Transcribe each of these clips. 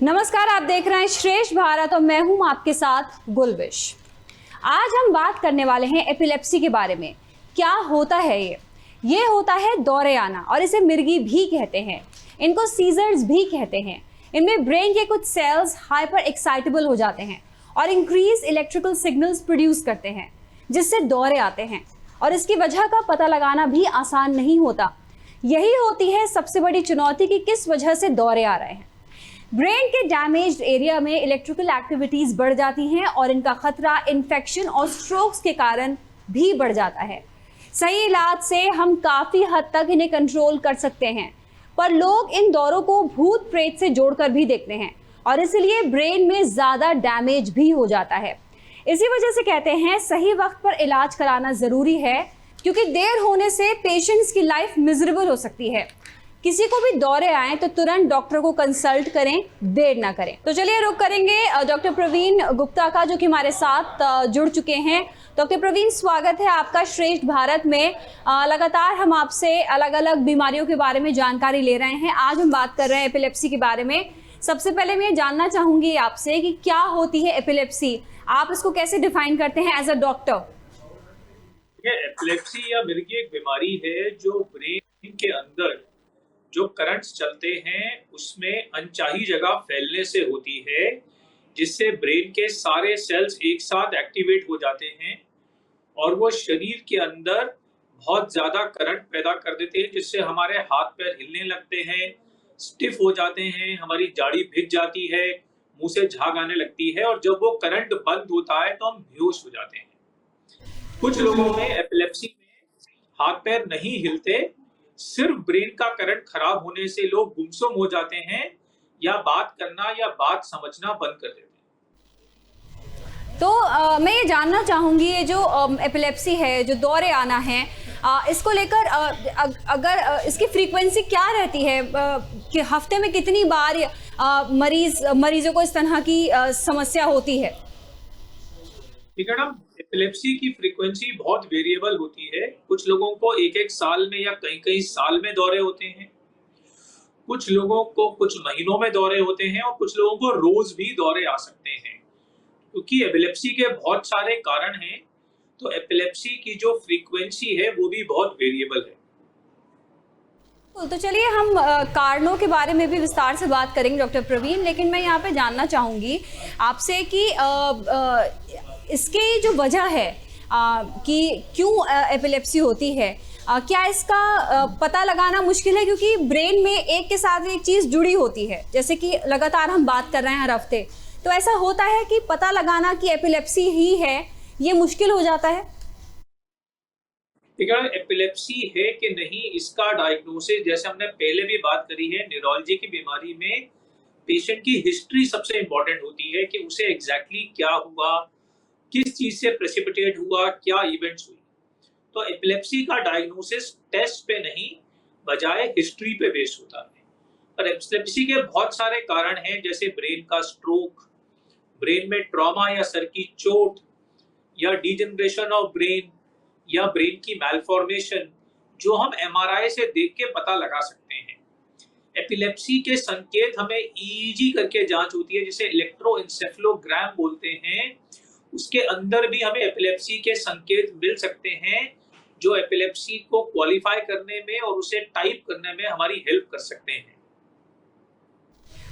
नमस्कार, आप देख रहे हैं श्रेष्ठ भारत और मैं हूं आपके साथ गुलविश। आज हम बात करने वाले हैं एपिलेप्सी के बारे में। क्या होता है ये होता है दौरे आना और इसे मिर्गी भी कहते हैं। इनको सीजर्स भी कहते हैं। इनमें ब्रेन के कुछ सेल्स हाइपर एक्साइटेबल हो जाते हैं और इंक्रीज इलेक्ट्रिकल सिग्नल्स प्रोड्यूस करते हैं जिससे दौरे आते हैं और इसकी वजह का पता लगाना भी आसान नहीं होता। यही होती है सबसे बड़ी चुनौती कि किस वजह से दौरे आ रहे हैं। ब्रेन के डैमेज्ड एरिया में इलेक्ट्रिकल एक्टिविटीज बढ़ जाती हैं और इनका खतरा इन्फेक्शन और स्ट्रोक्स के कारण भी बढ़ जाता है। सही इलाज से हम काफ़ी हद तक इन्हें कंट्रोल कर सकते हैं, पर लोग इन दौरों को भूत प्रेत से जोड़कर भी देखते हैं और इसलिए ब्रेन में ज़्यादा डैमेज भी हो जाता है। इसी वजह से कहते हैं सही वक्त पर इलाज कराना ज़रूरी है, क्योंकि देर होने से पेशेंट्स की लाइफ मिजरेबल हो सकती है। किसी को भी दौरे आए तो तुरंत डॉक्टर को कंसल्ट करें, देर ना करें। तो चलिए रुक करेंगे डॉक्टर प्रवीण गुप्ता का, जो कि हमारे साथ जुड़ चुके हैं। डॉक्टर प्रवीण, स्वागत है आपका श्रेष्ठ भारत में। लगातार हम आपसे अलग अलग बीमारियों के बारे में जानकारी ले रहे हैं। आज हम बात कर रहे हैं एपिलेप्सी के बारे में। सबसे पहले मैं ये जानना चाहूंगी आपसे कि क्या होती है एपिलेप्सी, आप इसको कैसे डिफाइन करते हैं एज अ डॉक्टर? एपिलेप्सी या मिर्गी एक बीमारी है जो ब्रेन के अंदर जो करंट्स चलते हैं उसमें अनचाही जगह फैलने से होती है, जिससे ब्रेन के सारे सेल्स एक साथ एक्टिवेट हो जाते हैं और वो शरीर के अंदर बहुत ज़्यादा करंट पैदा कर देते हैं, जिससे हमारे हाथ पैर हिलने लगते हैं, स्टिफ हो जाते हैं, हमारी जाड़ी भिग जाती है, मुंह से झाग आने लगती है और जब वो करंट बंद होता है तो हम बेहोश हो जाते हैं। कुछ लोगों में एपिलेप्सी में हाथ पैर नहीं हिलते, सिर्फ ब्रेन का करंट खराब होने से लोग गुमसुम हो जाते हैं या बात करना या बात समझना बंद कर देते हैं। तो मैं ये जानना चाहूंगी, ये जो एपिलेप्सी है, जो दौरे आना है, इसको लेकर अगर इसकी फ्रीक्वेंसी क्या रहती है, कि हफ्ते में कितनी बार मरीजों को इस तरह की समस्या होती है? ठीक है ना, एपिलेप्सी की फ्रीक्वेंसी बहुत वेरिएबल होती है। कुछ लोगों को एक साल में या कई साल में दौरे होते हैं, कुछ लोगों को कुछ महीनों में दौरे होते हैं और कुछ लोगों को रोज भी दौरे आ सकते हैं। क्योंकि एपिलेप्सी के बहुत सारे कारण हैं, तो एपिलेप्सी की जो फ्रीक्वेंसी है वो भी बहुत वेरिएबल है। तो चलिए हम कारणों के बारे में भी विस्तार से बात करेंगे डॉक्टर प्रवीण, लेकिन मैं यहाँ पे जानना चाहूँगी आपसे कि इसकी जो वजह है कि क्यों एपिलेप्सी होती है, क्या इसका पता लगाना मुश्किल है? क्योंकि ब्रेन में एक के साथ एक चीज़ जुड़ी होती है, जैसे कि लगातार हम बात कर रहे हैं हर हफ्ते, तो ऐसा होता है कि पता लगाना कि एपिलेप्सी ही है ये मुश्किल हो जाता है? ठीक है, एपिलेप्सी है कि नहीं इसका डायग्नोसिस, जैसे हमने पहले भी बात करी है, न्यूरोलॉजी की बीमारी में पेशेंट की हिस्ट्री सबसे इंपॉर्टेंट होती है कि उसे एग्जैक्टली क्या हुआ, किस चीज से प्रेसिपिटेट हुआ, क्या इवेंट्स हुई। तो एपिलेप्सी का डायग्नोसिस टेस्ट पे नहीं बजाय हिस्ट्री पे बेस्ड होता है। और एपिलेप्सी के बहुत सारे कारण हैं, जैसे ब्रेन का स्ट्रोक, ब्रेन में ट्रॉमा या सर की चोट या डिजनरेशन ऑफ ब्रेन या ब्रेन की मैलफॉर्मेशन, जो हम एमआरआई से देख के पता लगा सकते हैं। एपिलेप्सी के संकेत हमें ईईजी करके जांच होती है, जिसे इलेक्ट्रोएन्सेफेलोग्राम बोलते हैं। उसके अंदर भी हमें एपिलेप्सी के संकेत मिल सकते हैं, जो एपिलेप्सी को क्वालिफाई करने में और उसे टाइप करने में हमारी हेल्प कर सकते हैं।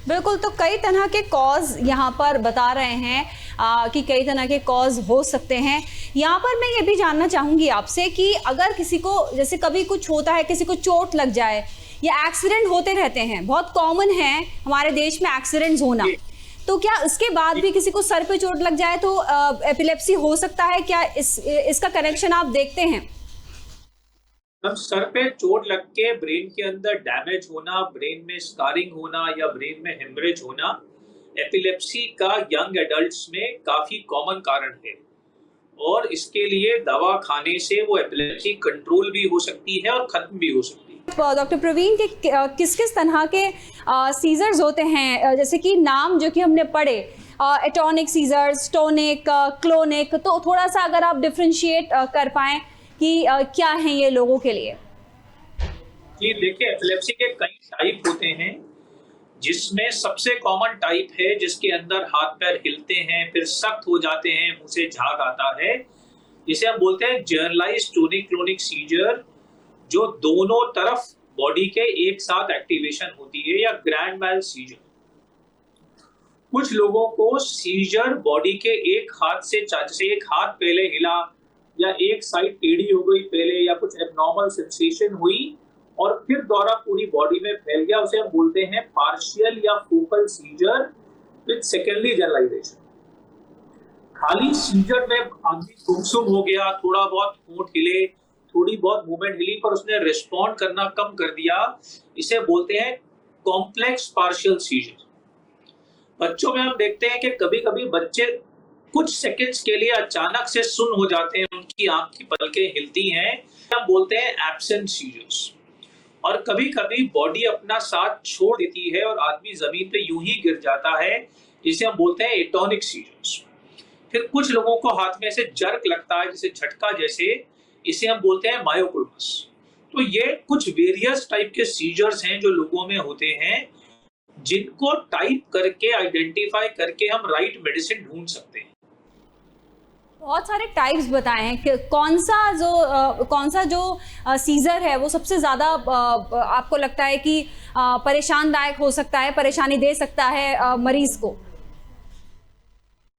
बिल्कुल, तो कई तरह के कॉज यहाँ पर बता रहे हैं कि कई तरह के कॉज हो सकते हैं। यहाँ पर मैं ये भी जानना चाहूँगी आपसे कि अगर किसी को, जैसे कभी कुछ होता है, किसी को चोट लग जाए या एक्सीडेंट होते रहते हैं, बहुत कॉमन है हमारे देश में एक्सीडेंट्स होना, तो क्या उसके बाद भी किसी को सर पे चोट लग जाए तो एपिलेप्सी हो सकता है? क्या इसका कनेक्शन आप देखते हैं? अब सर पे चोट लग के ब्रेन के अंदर डैमेज होना, ब्रेन में स्कारिंग होना या ब्रेन में हेमरेज होना एपिलेप्सी का यंग एडल्ट्स में काफी कॉमन कारण है और इसके लिए दवा खाने से वो एपिलेप्सी कंट्रोल भी हो सकती है और खत्म भी हो सकती है। डॉक्टर प्रवीण के किस किस तरह के सीजर्स होते हैं, जैसे कि नाम जो कि हमने पढ़े, एटोनिक सीजर्स, टोनिक, क्लोनिक, तो थोड़ा सा अगर आप डिफरेंशिएट कर पाएं कि क्या है ये लोगों के लिए? जी देखिए, एपिलेप्सी के कई टाइप होते हैं। जिसमें सबसे कॉमन टाइप है जिसके अंदर हाथ पैर हिलते हैं, फिर सख्त हो जाते हैं, मुंह से झाग आता है, जिसे हम बोलते हैं जनरलाइज्ड टोनिक क्लोनिक सीजर, जो दोनों तरफ बॉडी के एक साथ एक्टिवेशन होती है, या ग्रैंड मैल सीजर। कुछ लोगों को सीजर बॉडी के एक हाथ से, जैसे एक हाथ पहले हिला या एक साइड टेढ़ी हो गई पहले, या कुछ एबनॉर्मल सेंसेशन हुई और फिर दौरा पूरी बॉडी में फैल गया, उसे हम बोलते हैं पार्शियल या focal seizure with secondary generalisation. खाली सीजर में आदमी गुमसुम हो गया, थोड़ा बहुत होंठ हिले, थोड़ी बहुत मूवमेंट हिली, पर उसने रिस्पॉन्ड करना कम कर दिया, इसे बोलते हैं कॉम्प्लेक्स पार्शियल सीजर। बच्चों में हम देखते हैं कि कभी कभी बच्चे कुछ सेकंड्स के लिए अचानक से सुन्न हो जाते हैं, उनकी आंख की पलकें हिलती हैं, हम बोलते हैं एब्सेंट सीजर्स। और कभी कभी बॉडी अपना साथ छोड़ देती है और आदमी जमीन पे यूं ही गिर जाता है, जिसे हम बोलते हैं एटोनिक सीजर्स। फिर कुछ लोगों को हाथ में ऐसे जर्क लगता है, जैसे झटका जैसे, इसे हम बोलते हैं मायोकुलमस। तो ये कुछ वेरियस टाइप के सीजर्स हैं जो लोगों में होते हैं, जिनको टाइप करके, आइडेंटिफाई करके हम राइट मेडिसिन ढूंढ सकते हैं। बहुत सारे टाइप्स बताए हैं कि कौन सा जो सीजर है वो सबसे ज़्यादा आपको लगता है कि परेशानदायक हो सकता है, परेशानी दे सकता है मरीज को?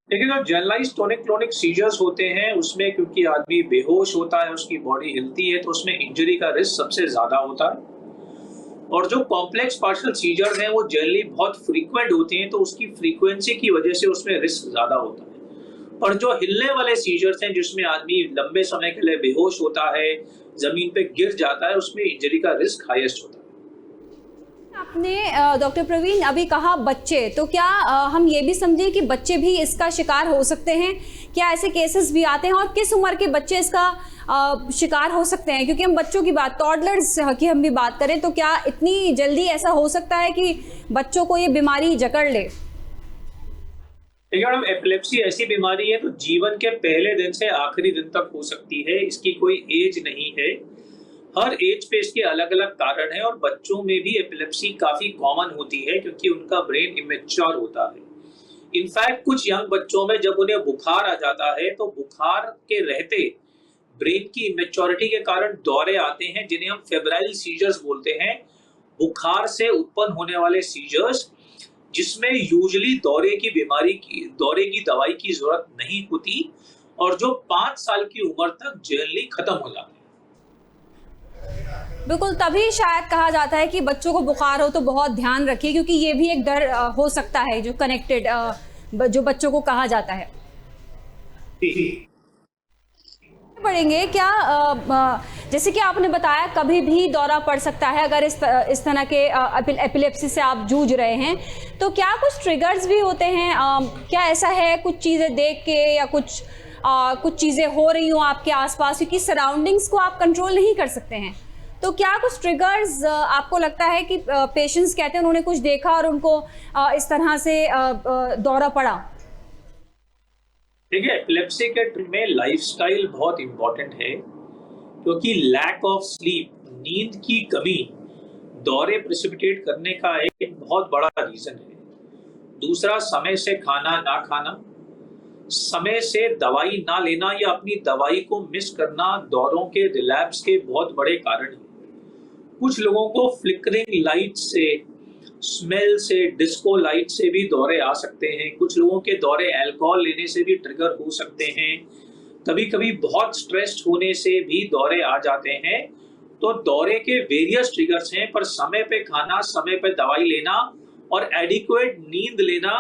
देखिए, जो जनरलाइज्ड टोनिक क्लोनिक सीजर्स होते हैं उसमें क्योंकि आदमी बेहोश होता है, उसकी बॉडी हिलती है, तो उसमें इंजरी का रिस्क सबसे ज़्यादा होता है। और जो कॉम्प्लेक्स पार्शियल सीजर्स हैं वो जनरली बहुत फ्रीक्वेंट होते हैं, तो उसकी फ्रीक्वेंसी की वजह से उसमें रिस्क ज़्यादा होता है। और जो हिलने वाले सीजर्स हैं, जिसमें आदमी लंबे समय के लिए बेहोश होता है, जमीन पे गिर जाता है, उसमें इंजरी का रिस्क हाईएस्ट होता है। आपने डॉक्टर प्रवीण अभी कहा बच्चे, तो क्या हम ये भी समझे कि बच्चे भी इसका शिकार हो सकते हैं? क्या ऐसे केसेस भी आते हैं, और किस उम्र के बच्चे इसका शिकार हो सकते हैं? क्योंकि हम बच्चों की बात, टॉडलर्स की हम भी बात करें, तो क्या इतनी जल्दी ऐसा हो सकता है कि बच्चों को ये बीमारी जकड़ ले? देखिए मैडम, एपिलेप्सी ऐसी बीमारी है तो जीवन के पहले दिन से आखिरी दिन तक हो सकती है, इसकी कोई एज नहीं है। हर एज पे इसके अलग अलग कारण है, और बच्चों में भी एपिलेप्सी काफी कॉमन होती है क्योंकि उनका ब्रेन इमेच्योर होता है। इनफैक्ट कुछ यंग बच्चों में जब उन्हें बुखार आ जाता है, तो बुखार के रहते ब्रेन की इमेच्योरिटी के कारण दौरे आते हैं, जिन्हें हम फेब्राइल सीजर्स बोलते हैं, बुखार से उत्पन्न होने वाले सीजर्स, जिसमें यूजुअली दौरे की दवाई की जरूरत नहीं होती, और जो 5 साल की उम्र तक जनरली खत्म हो जाते हैं। बिल्कुल, तभी शायद कहा जाता है कि बच्चों को बुखार हो तो बहुत ध्यान रखिए, क्योंकि ये भी एक डर हो सकता है जो कनेक्टेड, जो बच्चों को कहा जाता है। पड़ेंगे क्या, जैसे कि आपने बताया कभी भी दौरा पड़ सकता है अगर इस तरह के एपिलेप्सी से आप जूझ रहे हैं, तो क्या कुछ ट्रिगर्स भी होते हैं? क्या ऐसा है कुछ चीज़ें देख के, या कुछ चीज़ें हो रही हों आपके आसपास, क्योंकि सराउंडिंग्स को आप कंट्रोल नहीं कर सकते हैं, तो क्या कुछ ट्रिगर्स आपको लगता है कि पेशेंट्स कहते हैं उन्होंने कुछ देखा और उनको इस तरह से दौरा पड़ा? देखिए, एपिलेप्सी के में लाइफस्टाइल बहुत इंपॉर्टेंट है, क्योंकि लैक ऑफ स्लीप, नींद की कमी, दौरे प्रेसिपिटेट करने का एक बहुत बड़ा रीजन है। दूसरा, समय से खाना ना खाना, समय से दवाई ना लेना या अपनी दवाई को मिस करना दौरों के रिलैप्स के बहुत बड़े कारण हैं। कुछ लोगों को फ्लिकरिंग लाइट से, स्मेल से, डिस्को लाइट से भी दौरे आ सकते हैं। कुछ लोगों के दौरे अल्कोहल लेने से भी ट्रिगर हो सकते हैं। कभी कभी बहुत स्ट्रेस्ड होने से भी दौरे आ जाते हैं। तो दौरे के वेरियस ट्रिगर्स हैं, पर समय पे खाना, समय पे दवाई लेना और एडिक्वेट नींद लेना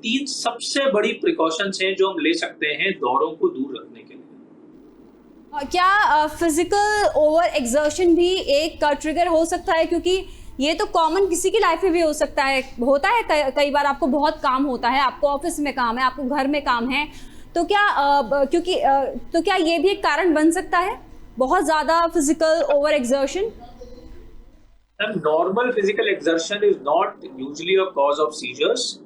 3 सबसे बड़ी प्रिकॉशंस हैं जो हम ले सकते हैं दौरों को दूर रखने के लिए। क्या फिजिकल ओवर एक्सर्शन भी एक ट्रिगर हो सकता है? क्योंकि ये तो कॉमन किसी की लाइफ में भी हो सकता है, होता है कई बार आपको बहुत काम होता है, आपको ऑफिस में काम है, आपको घर में काम है, तो क्या ये भी एक कारण बन सकता है, बहुत ज़्यादा physical over exertion? Normal physical exertion is not usually a cause of seizures,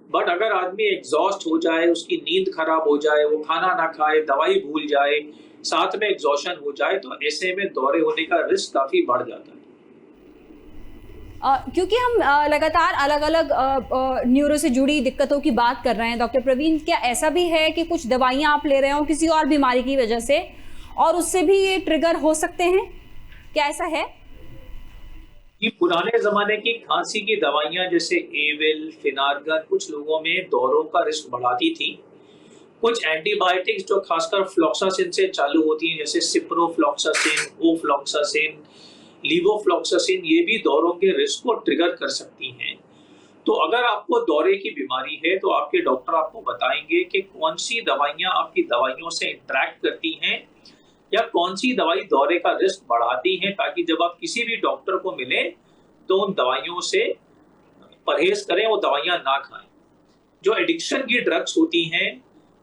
but अगर आदमी एग्जॉस्ट हो जाए, उसकी नींद खराब हो जाए, वो खाना ना खाए, दवाई भूल जाए, साथ में एग्जॉशन हो जाए, तो ऐसे में दौरे होने का रिस्क काफी बढ़ जाता है। क्योंकि हम लगातार अलग अलग न्यूरो से जुड़ी दिक्कतों की बात कर रहे हैं डॉक्टर प्रवीण, क्या ऐसा भी है कि कुछ दवाइयाँ आप ले रहे हो किसी और बीमारी की वजह से और उससे भी ये ट्रिगर हो सकते हैं, क्या ऐसा है? ये पुराने जमाने की खांसी की दवाइयां जैसे एविल, फिनार्गन कुछ लोगों में दौरों का रिस्क बढ़ाती थी। कुछ एंटीबायोटिक्स जो खासकर फ्लॉक्सासिन से चालू होती हैं जैसे सिप्रोफ्लॉक्सासिन, ओफ्लॉक्सासिन, लीवोफ्लॉक्सासिन, ये भी दौरों के रिस्क को ट्रिगर कर सकती हैं। तो अगर आपको दौरे की बीमारी है तो आपके डॉक्टर आपको बताएंगे कि कौन सी दवाइयां आपकी दवाइयों से इंटरेक्ट करती हैं या कौन सी दवाई दौरे का रिस्क बढ़ाती हैं, ताकि जब आप किसी भी डॉक्टर को मिले तो उन दवाइयों से परहेज करें, वो दवाइयां ना खाएं। जो एडिक्शन की ड्रग्स होती हैं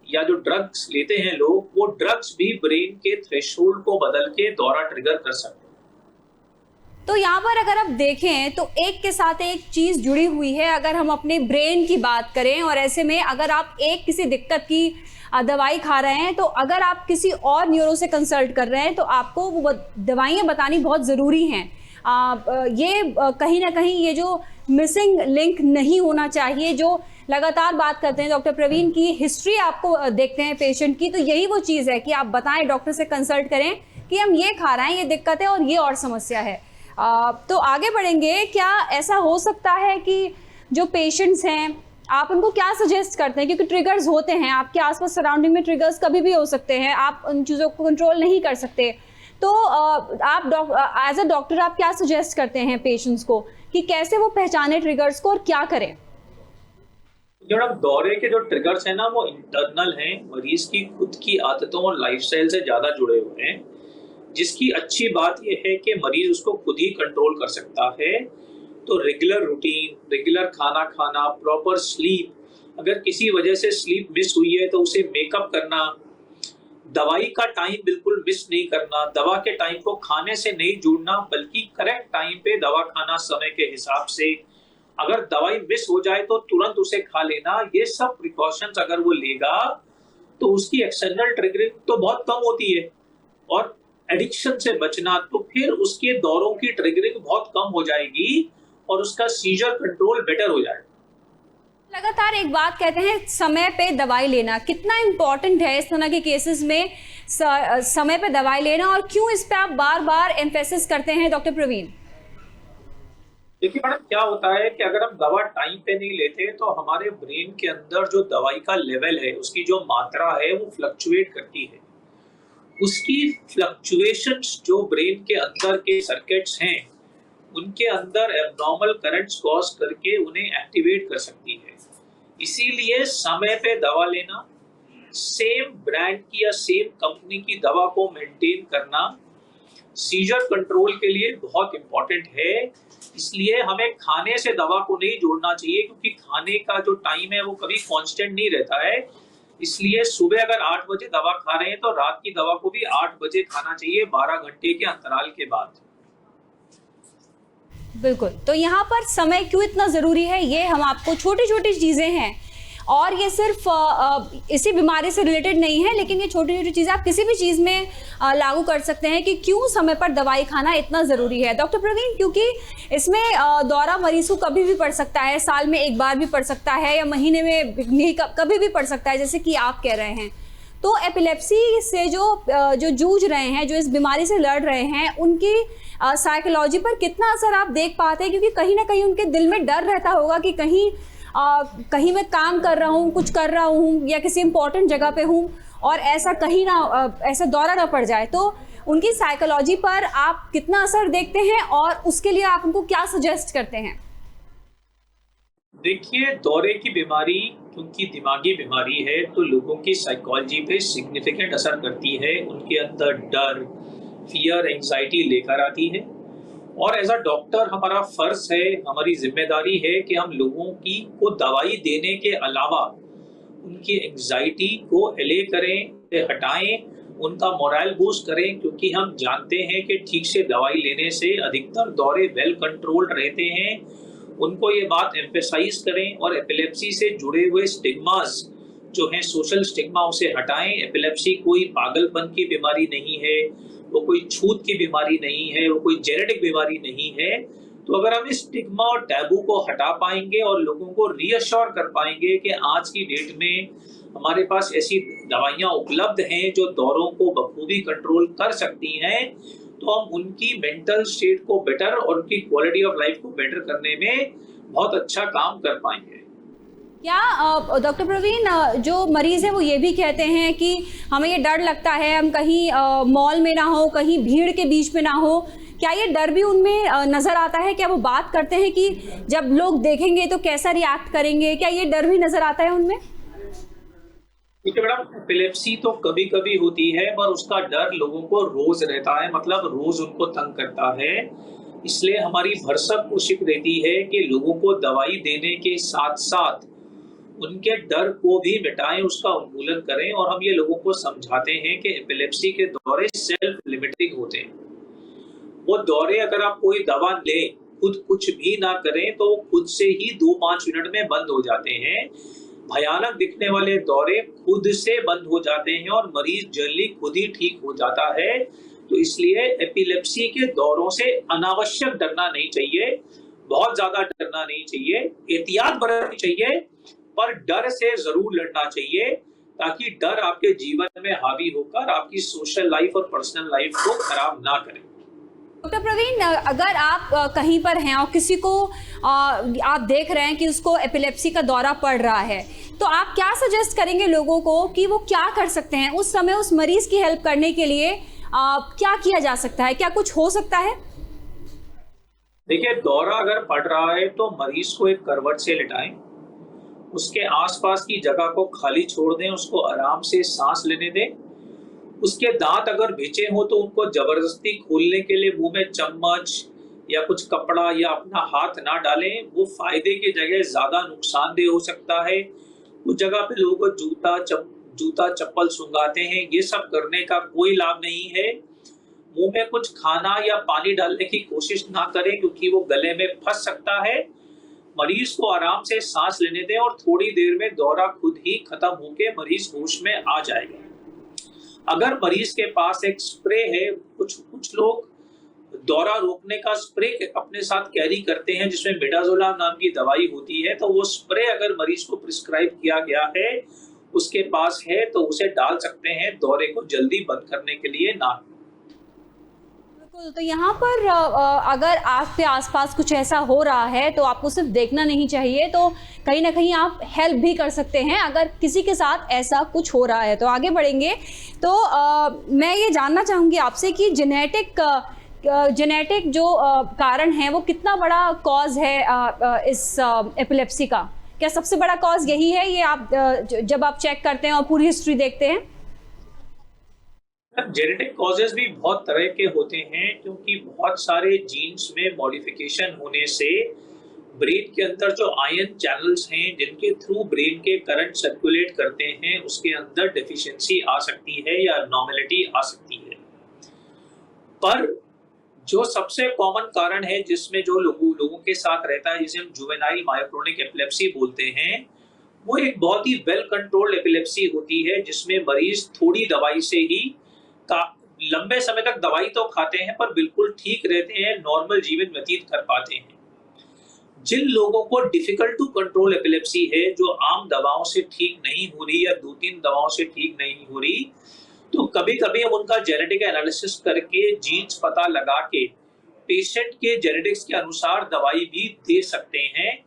या जो ड्रग्स लेते हैं लोग, वो ड्रग्स भी ब्रेन के थ्रेशोल्ड को बदल के दौरा ट्रिगर कर सकते हैं। तो यहाँ पर अगर आप देखें तो एक के साथ एक चीज़ जुड़ी हुई है। अगर हम अपने ब्रेन की बात करें और ऐसे में अगर आप एक किसी दिक्कत की दवाई खा रहे हैं तो अगर आप किसी और न्यूरो से कंसल्ट कर रहे हैं तो आपको वो दवाइयाँ बतानी बहुत ज़रूरी हैं। ये कहीं ना कहीं ये जो मिसिंग लिंक नहीं होना चाहिए, जो लगातार बात करते हैं डॉक्टर प्रवीण की हिस्ट्री आपको देखते हैं पेशेंट की, तो यही वो चीज़ है कि आप बताएं, डॉक्टर से कंसल्ट करें कि हम ये खा रहे हैं, ये दिक्कत है और ये और समस्या है। तो आगे बढ़ेंगे। क्या ऐसा हो सकता है कि जो पेशेंट्स हैं आप उनको क्या सजेस्ट करते हैं, क्योंकि ट्रिगर्स होते हैं आपके आसपास सराउंडिंग में, ट्रिगर्स कभी भी हो सकते हैं, आप उन चीज़ों को कंट्रोल नहीं कर सकते, तो आप एज अ डॉक्टर आप क्या सजेस्ट करते हैं पेशेंट्स को कि कैसे वो पहचाने ट्रिगर्स को और क्या करें? जब दौरे के जो ट्रिगर्स हैं ना, वो इंटरनल हैं, मरीज की खुद की आदतों और लाइफस्टाइल से ज़्यादा जुड़े हुए हैं, जिसकी अच्छी बात यह है कि मरीज उसको खुद ही कंट्रोल कर सकता है। तो रेगुलर रूटीन, रेगुलर खाना खाना, प्रॉपर स्लीप, अगर किसी वजह से स्लीप मिस हुई है तो उसे मेकअप करना, दवाई का टाइम बिल्कुल मिस नहीं करना, दवा के टाइम को खाने से नहीं जोड़ना बल्कि करेक्ट टाइम पे दवा खाना समय के हिसाब से, अगर दवाई मिस हो जाए तो तुरंत उसे खा लेना, ये सब प्रिकॉशंस अगर वो लेगा तो उसकी एक्सटर्नल ट्रिगरिंग तो बहुत कम होती है और एडिक्शन से बचना, तो फिर उसके दौरों की ट्रिगरिंग बहुत कम हो जाएगी और उसका सीजर कंट्रोल बेटर हो जाएगा। लगातार एक बात कहते हैं, समय पे दवाई लेना कितना इम्पोर्टेंट है इस तरह के केसेस में, समय पे दवाई लेना, और क्यों इस पे आप बार बार एम्फेसिस करते हैं डॉक्टर प्रवीण? देखिए मैडम, क्या होता है कि अगर हम दवा टाइम पे नहीं लेते तो हमारे ब्रेन के अंदर जो दवाई का लेवल है, उसकी जो मात्रा है वो फ्लक्चुएट करती है। उसकी फ्लक्चुएशंस जो ब्रेन के अंदर के सर्किट्स हैं उनके अंदर एब्नॉर्मल करंट्स कॉज करके उन्हें एक्टिवेट कर सकती है। इसीलिए समय पे दवा लेना, सेम ब्रांड की या सेम कंपनी की दवा को मेंटेन करना सीजर कंट्रोल के लिए बहुत इंपॉर्टेंट है। इसलिए हमें खाने से दवा को नहीं जोड़ना चाहिए, क्योंकि खाने का जो टाइम है वो कभी कांस्टेंट नहीं रहता है। इसलिए सुबह अगर 8 बजे दवा खा रहे हैं तो रात की दवा को भी 8 बजे खाना चाहिए, 12 घंटे के अंतराल के बाद। बिल्कुल। तो यहाँ पर समय क्यों इतना ज़रूरी है, ये हम आपको छोटी छोटी चीज़ें हैं और ये सिर्फ इसी बीमारी से रिलेटेड नहीं है, लेकिन ये छोटी छोटी चीज़ें आप किसी भी चीज़ में लागू कर सकते हैं कि क्यों समय पर दवाई खाना इतना ज़रूरी है डॉक्टर प्रवीण, क्योंकि इसमें दौरा मरीज को कभी भी पड़ सकता है, साल में एक बार भी पड़ सकता है या महीने में नहीं कभी भी पड़ सकता है, जैसे कि आप कह रहे हैं। तो एपिलेप्सी से जो जूझ रहे हैं, जो इस बीमारी से लड़ रहे हैं, उनकी साइकोलॉजी पर कितना असर आप देख पाते हैं, क्योंकि कहीं ना कहीं उनके दिल में डर रहता होगा कि कहीं मैं काम कर रहा हूँ, कुछ कर रहा हूँ या किसी इंपॉर्टेंट जगह पे हूँ और ऐसा कहीं ना ऐसा दौरा ना पड़ जाए। तो उनकी साइकोलॉजी पर आप कितना असर देखते हैं और उसके लिए आप उनको क्या सजेस्ट करते हैं? देखिए, दौरे की बीमारी क्योंकि दिमागी बीमारी है तो लोगों की साइकोलॉजी पे सिग्निफिकेंट असर करती है, उनके अंदर डर, फियर, एंजाइटी लेकर आती है। और एज अ डॉक्टर हमारा फर्ज है, हमारी जिम्मेदारी है कि हम लोगों को दवाई देने के अलावा उनकी एंजाइटी को एले करें, हटाएं, उनका मोरल बूस्ट करें, क्योंकि हम जानते हैं कि ठीक से दवाई लेने से अधिकतर दौरे वेल कंट्रोल्ड रहते हैं। उनको ये बात एम्फेसाइज करें और एपिलेप्सी से जुड़े हुए स्टिग्मास जो हैं, सोशल स्टिग्मा, उसे हटाएं। एपिलेप्सी कोई पागलपन की बीमारी नहीं है, वो कोई छूत की बीमारी नहीं है, वो कोई जेनेटिक बीमारी नहीं है। तो अगर हम इस स्टिग्मा और टैबू को हटा पाएंगे और लोगों को रीअश्योर कर पाएंगे कि आज की डेट में हमारे पास ऐसी दवाइयाँ उपलब्ध हैं जो दौरों को बखूबी कंट्रोल कर सकती हैं, तो हम उनकी मेंटल स्टेट को बेटर और उनकी क्वालिटी ऑफ लाइफ को बेटर करने में बहुत अच्छा काम कर पाएंगे। क्या डॉक्टर प्रवीण, जो मरीज है वो ये भी कहते हैं कि हमें ये डर लगता है हम कहीं मॉल में ना हो, कहीं भीड़ के बीच में ना हो, क्या ये डर भी उनमें नजर आता है? क्या वो बात करते हैं कि जब लोग देखेंगे तो कैसा रिएक्ट करेंगे? क्या ये डर भी नजर आता है उनमें? देखिए मैडम, एपिलेप्सी तो कभी कभी होती है, पर उसका डर लोगों को रोज रहता है, मतलब रोज उनको तंग करता है। इसलिए हमारी भरसक कोशिश रहती है कि लोगों को दवाई देने के साथ साथ उनके डर को भी मिटाएं, उसका उन्मूलन करें। और हम ये लोगों को समझाते हैं कि एपिलेप्सी के दौरे सेल्फ लिमिटिंग होते हैं। वो दौरे अगर आप कोई दवा लें, खुद कुछ भी ना करें, तो खुद से ही 2-5 मिनट में बंद हो जाते हैं। भयानक दिखने वाले दौरे खुद से बंद हो जाते हैं और मरीज जल्दी खुद ही ठीक हो जाता है। तो इसलिए एपिलेप्सी के दौरों से अनावश्यक डरना नहीं चाहिए, बहुत ज्यादा डरना नहीं चाहिए, एहतियात बरतनी चाहिए, पर डर से जरूर लड़ना चाहिए, ताकि डर आपके जीवन में हावी होकर आपकी सोशल लाइफ और पर्सनल लाइफ को खराब ना करे। डॉक्टर प्रवीण, अगर आप कहीं पर हैं और किसी को आप देख रहे हैं कि उसको एपिलेप्सी का दौरा पड़ रहा है, तो आप क्या सजेस्ट करेंगे लोगों को कि वो क्या कर सकते हैं उस समय? उस मरीज की हेल्प करने के लिए क्या किया जा सकता है? क्या कुछ हो सकता है? देखिए, दौरा अगर पड़ रहा है तो मरीज को एक करवट से लिटाएं, उसके आसपास की जगह को खाली छोड़ दें, उसको आराम से सांस लेने दें। उसके दांत अगर भिंचे हो तो उनको जबरदस्ती खोलने के लिए मुंह में चम्मच या कुछ कपड़ा या अपना हाथ ना डालें, वो फायदे की जगह ज्यादा नुकसानदेह हो सकता है। उस जगह पे लोग जूता चप्पल सुंघाते हैं, ये सब करने का कोई लाभ नहीं है। मुंह में कुछ खाना या पानी डालने की कोशिश ना करें, क्योंकि वो गले में फंस सकता है। मरीज को आराम से सांस लेने दें और थोड़ी देर में दौरा खुद ही खत्म होकर मरीज होश में आ जाएगा। अगर मरीज के पास एक स्प्रे है, कुछ लोग दौरा रोकने का स्प्रे अपने साथ कैरी करते हैं जिसमें मिडाजोलाम नाम की दवाई होती है, तो वो स्प्रे अगर मरीज को प्रिस्क्राइब किया गया है, उसके पास है, तो उसे डाल सकते हैं दौरे को जल्दी बंद करने के लिए नाक में। बिल्कुल, तो यहाँ पर अगर आपके आसपास कुछ ऐसा हो रहा है तो आपको सिर्फ देखना नहीं चाहिए, तो कहीं ना कहीं आप हेल्प भी कर सकते हैं अगर किसी के साथ ऐसा कुछ हो रहा है। तो आगे बढ़ेंगे तो मैं ये जानना चाहूँगी आपसे कि जेनेटिक जो कारण है वो कितना बड़ा कॉज है इस एपिलेप्सी का? क्या सबसे बड़ा कॉज यही है, ये आप जब आप चेक करते हैं और पूरी हिस्ट्री देखते हैं? जेनेटिक कॉजेज भी बहुत तरह के होते हैं, क्योंकि बहुत सारे जीन्स में मॉडिफिकेशन होने से ब्रेन के अंदर जो आयन चैनल्स हैं जिनके थ्रू ब्रेन के करंट सर्कुलेट करते हैं, उसके अंदर डेफिशिएंसी आ सकती है या एब्नॉर्मलिटी आ सकती है। पर जो सबसे कॉमन कारण है जिसमें जो लोगों के साथ रहता है, जिसे हम जुवेनाइल मायोक्रोनिक एपिलेप्सी बोलते हैं, वो एक बहुत ही वेल कंट्रोल्ड एपिलेप्सी होती है, जिसमें मरीज थोड़ी दवाई से ही लंबे समय तक दवाई तो खाते हैं पर बिल्कुल ठीक रहते हैं, नॉर्मल जीवन व्यतीत कर पाते हैं। जिन लोगों को डिफिकल्ट टू कंट्रोल एपिलेप्सी है, जो आम दवाओं से ठीक नहीं हो रही या 2-3 दवाओं से ठीक नहीं हो रही, तो कभी कभी हम उनका जेनेटिक एनालिसिस करके जीन्स पता लगा के पेशेंट के जेनेटिक्स के अनुसार दवाई भी दे सकते हैं।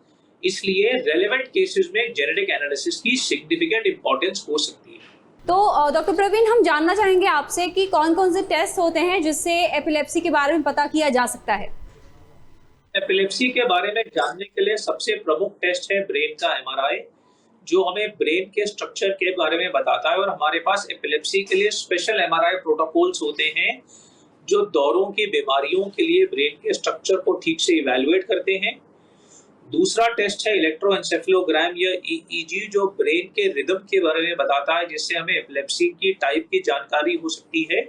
इसलिए रेलेवेंट केसेस में जेनेटिक एनालिसिस की सिग्निफिकेंट इंपॉर्टेंस हो सकती है। तो डॉक्टर प्रवीण, हम जानना चाहेंगे आपसे कि कौन कौन से टेस्ट होते हैं जिससे एपिलेप्सी के बारे में पता किया जा सकता है? एपिलेप्सी के बारे में जानने के लिए सबसे प्रमुख टेस्ट है ब्रेन का एमआरआई, जो हमें ब्रेन के स्ट्रक्चर के बारे में बताता है। और हमारे पास एपिलेप्सी के लिए स्पेशल एमआरआई प्रोटोकॉल्स होते हैं जो दौरों की बीमारियों के लिए ब्रेन के स्ट्रक्चर को ठीक से इवैल्यूएट करते हैं। दूसरा टेस्ट है इलेक्ट्रोएन्सेफेलोग्राम या ईईजी, जो ब्रेन के रिदम के बारे में बताता है, जिससे हमें एपिलेप्सी की टाइप की जानकारी हो सकती है।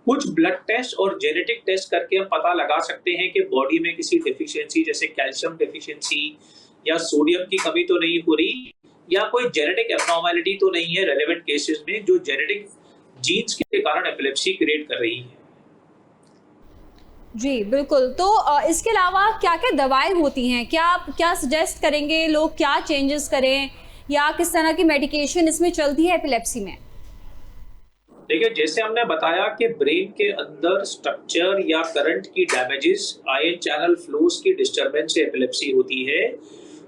कुछ ब्लड टेस्ट और जेनेटिक टेस्ट करके हम पता लगा सकते हैं कि बॉडी में किसी डेफिशिएंसी जैसे कैल्शियम डेफिशिएंसी या सोडियम की कमी तो नहीं हो रही, या कोई जेनेटिक एब्नॉर्मैलिटी तो नहीं है रेलेवेंट केसेस में, जो जेनेटिक जीन्स के कारण एपिलेप्सी क्रिएट कर रही है। जी बिल्कुल। तो इसके अलावा क्या क्या दवाएं होती हैं, क्या आप क्या सजेस्ट करेंगे, लोग क्या चेंजेस करें या किस तरह की मेडिकेशन इसमें चलती है एपिलेप्सी में? देखिए, जैसे हमने बताया कि ब्रेन के अंदर स्ट्रक्चर या करंट की डैमेजेस, आयन चैनल फ्लोस की डिस्टरबेंस से एपिलेप्सी होती है,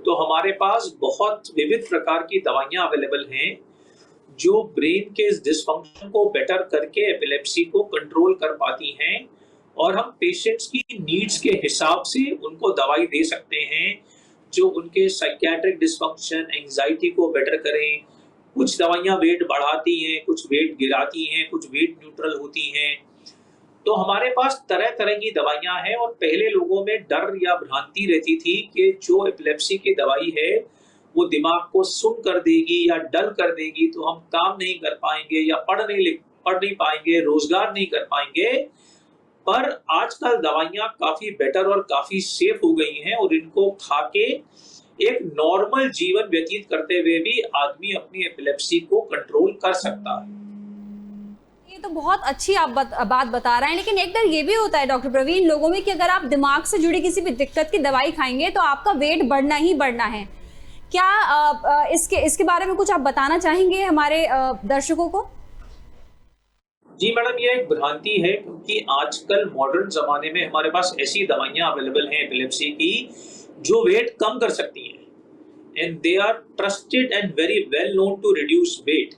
तो हमारे पास बहुत विविध प्रकार की दवाइयां अवेलेबल हैं जो ब्रेन के इस डिसफंक्शन को बेटर करके एपिलेप्सी को कंट्रोल कर पाती हैं, और हम पेशेंट्स की नीड्स के हिसाब से उनको दवाई दे सकते हैं जो उनके साइकियाट्रिक डिसफंक्शन, एंजाइटी को बेटर करें। कुछ दवाइयां वेट बढ़ाती हैं, कुछ वेट गिराती हैं, कुछ वेट न्यूट्रल होती हैं। तो हमारे पास तरह तरह की दवाइयां हैं, और पहले लोगों में डर या भ्रांति रहती थी कि जो एपिलेप्सी की दवाई है वो दिमाग को सुन कर देगी या डल कर देगी, तो हम काम नहीं कर पाएंगे या पढ़ नहीं पाएंगे, रोजगार नहीं कर पाएंगे। पर आजकल दवाइयां काफी बेटर और काफी सेफ हो गई हैं, और इनको खा के एक नॉर्मल जीवन व्यतीत करते हुए भी आदमी अपनी एपिलेप्सी को कंट्रोल कर सकता है। ये तो बहुत अच्छी आप बात बता रहे हैं, लेकिन एक डर ये भी होता है डॉक्टर प्रवीण लोगों में कि अगर आप दिमाग से जुड़ी किसी भी दिक्कत की दवाई खाएंगे तो आपका वेट बढ़ना ही बढ़ना है। क्या इसके बारे में कुछ आप बताना चाहेंगे हमारे दर्शकों को? जी मैडम, ये एक भ्रांति है, क्योंकि आजकल मॉडर्न जमाने में हमारे पास ऐसी दवाइयां अवेलेबल हैं एपिलेप्सी की जो वेट कम कर सकती हैं, and they are trusted and very well known to reduce weight.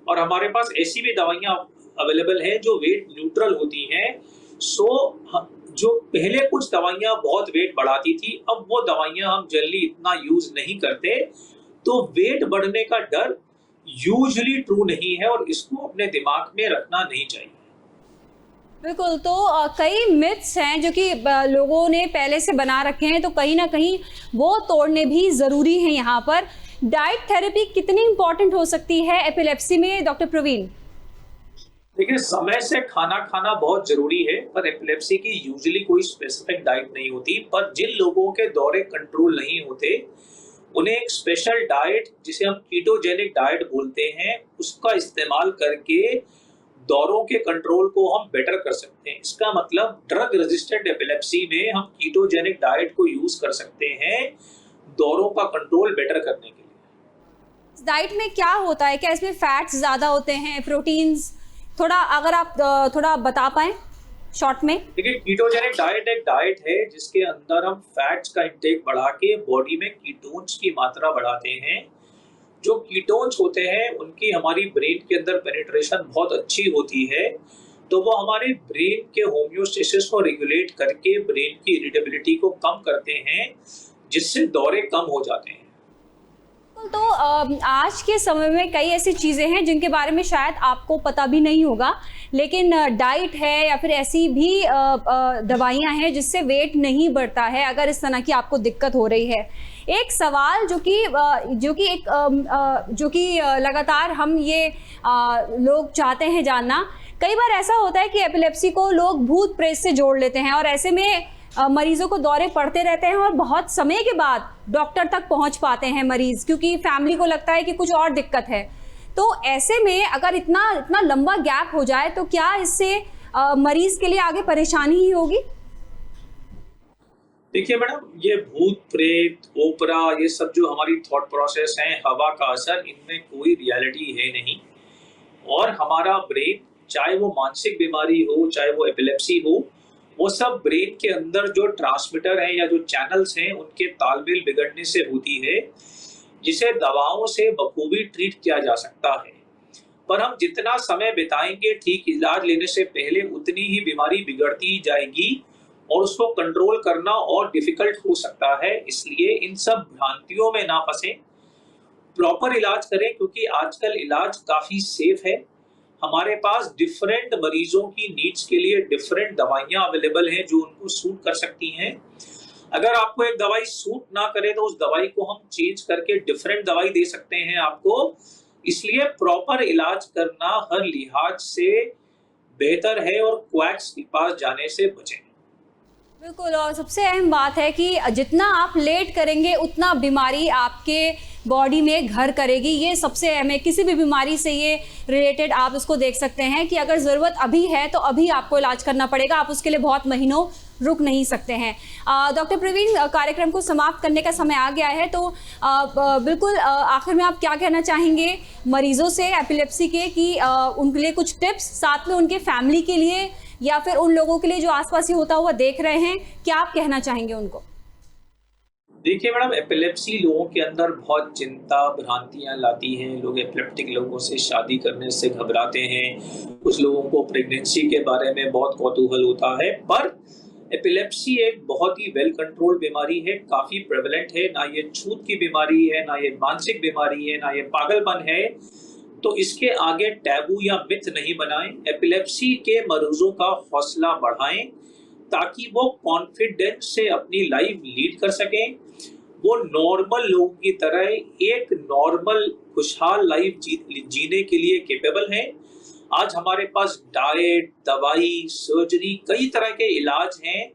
और हमारे पास ऐसी भी दवाइयां अवेलेबल हैं जो वेट न्यूट्रल होती हैं। सो जो पहले कुछ दवाइयां बहुत वेट बढ़ाती थी, अब वो दवाइयां हम जल्दी इतना यूज नहीं करते, तो वेट बढ़ने का डर यूजुअली ट्रू नहीं है, और इसको अपने दिमाग में रखना नहीं चाहिए। बिल्कुल। तो कई मिथ्स हैं जो कि लोगों ने पहले से बना रखे हैं, तो कहीं ना कहीं वो तोड़ने भी ज़रूरी हैं। यहाँ पर डाइट थेरेपी कितनी इंपॉर्टेंट हो सकती है एपिलेप्सी में डॉक्टर प्रवीण? देखिए, समय से खाना खाना बहुत जरूरी है, पर एपिलेप्सी की यूजुअली कोई स्पेसिफिक डाइट नहीं होती। पर जिन लोगों के दौरे कंट्रोल नहीं होते उन्हें एक स्पेशल डाइट, जिसे हम कीटोजेनिक डाइट बोलते हैं, उसका इस्तेमाल करके दौरों के कंट्रोल को हम बेटर कर सकते हैं। इसका मतलब ड्रग रेजिस्टेंट एपिलेप्सी में हम कीटोजेनिक डाइट को यूज कर सकते हैं दौरों का कंट्रोल बेटर करने के लिए। इस डाइट में क्या होता है? क्या इसमें फैट्स ज़्यादा होते हैं, प्रोटीन्स? थोड़ा अगर आप थोड़ा बता पाएं शॉर्ट में। देखिए, कीटोजेनिक डाइट एक डाइट है जिसके अंदर हम फैट्स का इंटेक बढ़ा के बॉडी में कीटोन्स की मात्रा बढ़ाते हैं। जो कीटोन्स होते हैं उनकी हमारी ब्रेन के अंदर पेनिट्रेशन बहुत अच्छी होती है, तो वो हमारे ब्रेन के होम्योस्टेसिस को रेगुलेट करके ब्रेन की इरिटेबिलिटी को कम करते हैं, जिससे दौरे कम हो जाते हैं। तो आज के समय में कई ऐसी चीज़ें हैं जिनके बारे में शायद आपको पता भी नहीं होगा, लेकिन डाइट है या फिर ऐसी भी दवाइयाँ हैं जिससे वेट नहीं बढ़ता है अगर इस तरह की आपको दिक्कत हो रही है। एक सवाल जो कि लगातार हम ये लोग चाहते हैं जानना, कई बार ऐसा होता है कि एपिलेप्सी को लोग भूत प्रेत से जोड़ लेते हैं और ऐसे में मरीजों को दौरे पड़ते रहते हैं और बहुत समय के बाद डॉक्टर तक पहुंच पाते हैं मरीज, क्योंकि फैमिली को लगता है कि कुछ और दिक्कत है। तो ऐसे में अगर इतना लंबा गैप हो जाए तो क्या इससे मरीज के लिए आगे परेशानी ही होगी? देखिए मैडम, ये भूत प्रेत, ओपरा, ये सब जो हमारी थॉट प्रोसेस है, हवा का असर, इनमें कोई रियलिटी है नहीं। और हमारा ब्रेन, चाहे वो मानसिक बीमारी हो चाहे वो एपिलेप्सी हो, वो सब ब्रेन के अंदर जो ट्रांसमीटर है या जो चैनल्स हैं उनके तालमेल बिगड़ने से होती है, जिसे दवाओं से बखूबी ट्रीट किया जा सकता है। पर हम जितना समय बिताएंगे ठीक इलाज लेने से पहले, उतनी ही बीमारी बिगड़ती जाएगी और उसको कंट्रोल करना और डिफिकल्ट हो सकता है। इसलिए इन सब भ्रांतियों में ना फंसे, प्रॉपर इलाज करें, क्योंकि आजकल इलाज काफी सेफ है। हमारे पास डिफरेंट मरीजों की नीड्स के लिए डिफरेंट दवाइयां अवेलेबल हैं जो उनको सूट कर सकती हैं। अगर आपको एक दवाई सूट ना करे तो उस दवाई को हम चेंज करके डिफरेंट दवाई दे सकते हैं आपको। इसलिए प्रॉपर इलाज करना हर लिहाज से बेहतर है और क्वैक्स के पास जाने से बचें। बिल्कुल। और सबसे अहम बात है कि जितना आप लेट करेंगे उतना बीमारी आपके बॉडी में घर करेगी। ये सबसे अहम है। किसी भी बीमारी से ये रिलेटेड आप इसको देख सकते हैं कि अगर ज़रूरत अभी है तो अभी आपको इलाज करना पड़ेगा। आप उसके लिए बहुत महीनों रुक नहीं सकते हैं। डॉक्टर प्रवीण, कार्यक्रम को समाप्त करने का समय आ गया है, तो बिल्कुल आखिर में आप क्या कहना चाहेंगे मरीजों से एपिलेप्सी के कि उनके लिए कुछ टिप्स, साथ में उनके फैमिली के लिए या फिर उन लोगों के लिए जो आसपास ही होता हुआ देख रहे हैं, क्या आप कहना चाहेंगे उनको? देखिए मैडम, एपिलेप्सी लोगों के अंदर बहुत चिंता, भ्रांतियां लाती हैं। लोग एपिलेप्टिक लोगों से शादी करने से घबराते हैं। कुछ लोगों को प्रेगनेंसी के बारे में बहुत कौतूहल होता है, पर एपिलेप्सी एक बहुत ही वेल कंट्रोल्ड बीमारी है, काफ़ी प्रेवलेंट है। ना ये छूत की बीमारी है, ना ये मानसिक बीमारी है, ना ये पागलपन है। तो इसके आगे टैबू या मिथ नहीं बनाएं। एपिलेप्सी के मरीजों का हौसला बढ़ाएं ताकि वो कॉन्फिडेंस से अपनी लाइफ लीड कर सकें। वो नॉर्मल लोगों की तरह एक नॉर्मल खुशहाल लाइफ जीने के लिए कैपेबल हैं। आज हमारे पास डाइट, दवाई, सर्जरी, कई तरह के इलाज हैं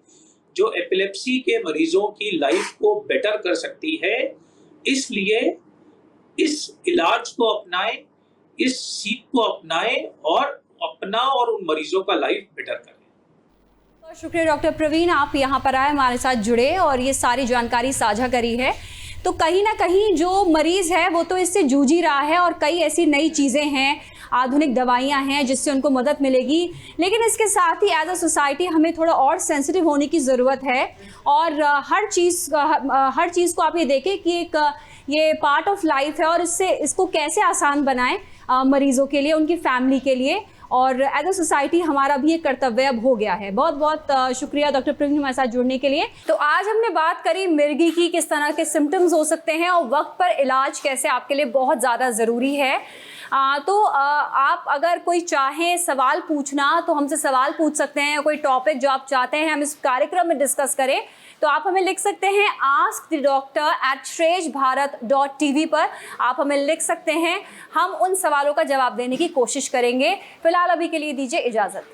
जो एपिलेप्सी के मरीजों की लाइफ को बेटर कर सकती है। इसलिए इस इलाज को अपनाएं, इस सीख को अपनाएं और अपना और उन मरीजों का लाइफ बेटर करें। बहुत शुक्रिया डॉक्टर प्रवीण, आप यहाँ पर आए, हमारे साथ जुड़े और ये सारी जानकारी साझा करी है। तो कहीं ना कहीं जो मरीज़ है वो तो इससे जूझ ही रहा है और कई ऐसी नई चीज़ें हैं, आधुनिक दवाइयाँ हैं जिससे उनको मदद मिलेगी, लेकिन इसके साथ ही एज अ सोसाइटी हमें थोड़ा और सेंसिटिव होने की ज़रूरत है। और हर चीज़ को आप ये देखें कि एक ये पार्ट ऑफ लाइफ है और इसको कैसे आसान बनाएं मरीज़ों के लिए, उनकी फैमिली के लिए, और एज अ सोसाइटी हमारा भी एक कर्तव्य अब हो गया है। बहुत बहुत शुक्रिया डॉक्टर प्रवीण हमारे साथ जुड़ने के लिए। तो आज हमने बात करी मिर्गी की, किस तरह के सिम्टम्स हो सकते हैं और वक्त पर इलाज कैसे आपके लिए बहुत ज़्यादा ज़रूरी है। आप अगर कोई चाहे सवाल पूछना तो हमसे सवाल पूछ सकते हैं, कोई टॉपिक जो आप चाहते हैं हम इस कार्यक्रम में डिस्कस करें तो आप हमें लिख सकते हैं askthedoctor@shreshbharat.tv पर आप हमें लिख सकते हैं। हम उन सवालों का जवाब देने की कोशिश करेंगे। फिलहाल अभी के लिए दीजिए इजाज़त।